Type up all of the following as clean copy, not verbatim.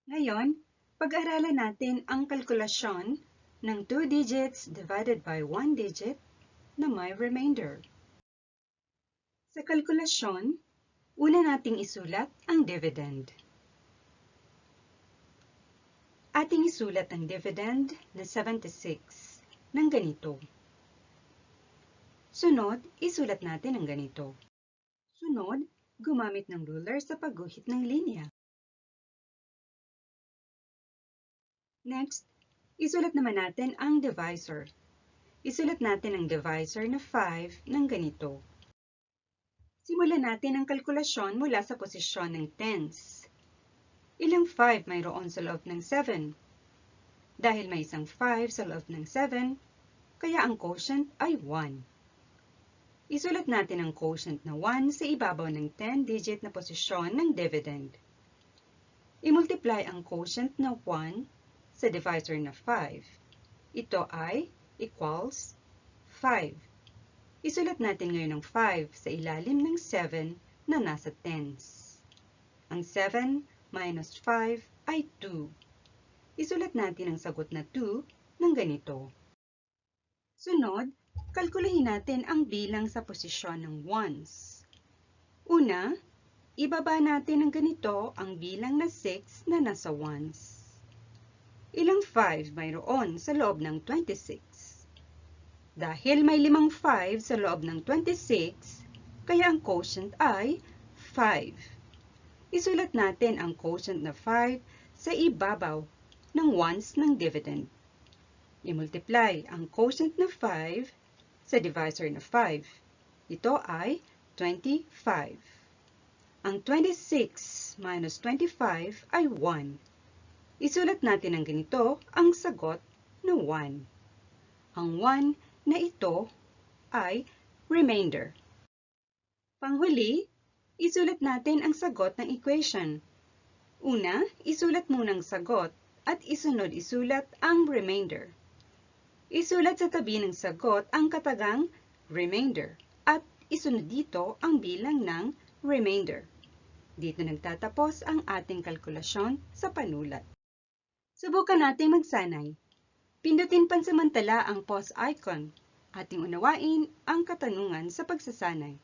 Ngayon, pag-aralan natin ang kalkulasyon ng 2 digits divided by 1 digit na may remainder. Sa kalkulasyon, una nating isulat ang dividend. Ating isulat ang dividend na 76 ng ganito. Sunod, isulat natin ang ganito. Sunod, gumamit ng ruler sa pagguhit ng linya. Next, isulat naman natin ang divisor. Isulat natin ang divisor na 5 ng ganito. Simulan natin ang kalkulasyon mula sa posisyon ng tens. Ilang 5 mayroon sa loob ng 7? Dahil may isang 5 sa loob ng 7, kaya ang quotient ay 1. Isulat natin ang quotient na 1 sa ibabaw ng 10-digit na posisyon ng dividend. I-multiply ang quotient na 1 sa divisor na 5. Ito ay equals 5. Isulat natin ngayon ang 5 sa ilalim ng 7 na nasa tens. Ang 7 minus 5 ay 2. Isulat natin ang sagot na 2 ng ganito. Sunod, kalkulahin natin ang bilang sa posisyon ng ones. Una, ibaba natin ng ganito ang bilang na 6 na nasa ones. Ilang 5 mayroon sa loob ng 26? Dahil may 5 sa loob ng 26, kaya ang quotient ay 5. Isulat natin ang quotient na 5 sa ibabaw ng ones ng dividend. I-multiply ang quotient na 5 sa divisor na 5. Ito ay 25. Ang 26 minus 25 ay 1. Isulat natin ang ganito ang sagot na 1. Ang 1 na ito ay remainder. Panghuli, isulat natin ang sagot ng equation. Una, isulat muna ang sagot at isunod isulat ang remainder. Isulat sa tabi ng sagot ang katagang remainder at isunod dito ang bilang ng remainder. Dito nagtatapos ang ating kalkulasyon sa panulat. Subukan nating magsanay. Pindutin pansamantala ang pause icon. Ating unawain ang katanungan sa pagsasanay.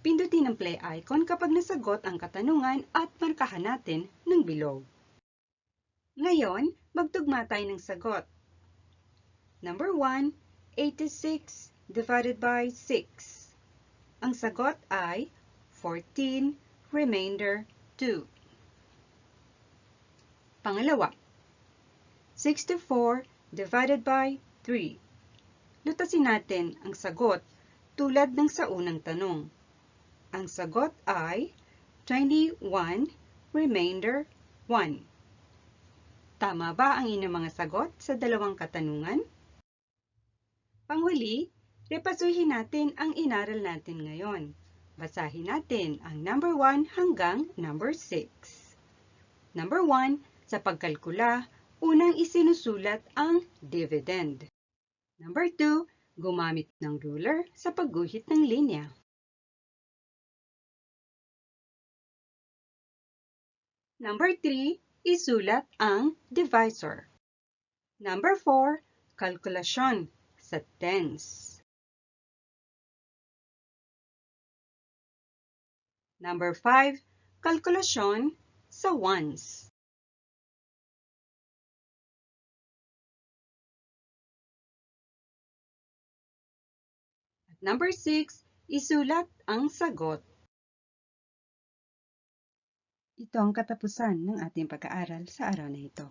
Pindutin ang play icon kapag nasagot ang katanungan at markahan natin ng bilog. Ngayon, magtugma tayo ng sagot. Number 1, 86 divided by 6. Ang sagot ay 14 remainder 2. Pangalawa, 64 divided by 3. Lutasin natin ang sagot tulad ng sa unang tanong. Ang sagot ay 21 remainder 1. Tama ba ang inyong mga sagot sa dalawang katanungan? Panghuli, repasuhin natin ang inaral natin ngayon. Basahin natin ang number 1 hanggang number 6. Number 1, sa pagkalkula, unang isinusulat ang dividend. Number 2, gumamit ng ruler sa pagguhit ng linya. Number 3, isulat ang divisor. Number 4, kalkulasyon sa tens. Number 5, kalkulasyon sa ones. At number 6, isulat ang sagot. Ito ang katapusan ng ating pag-aaral sa araw na ito.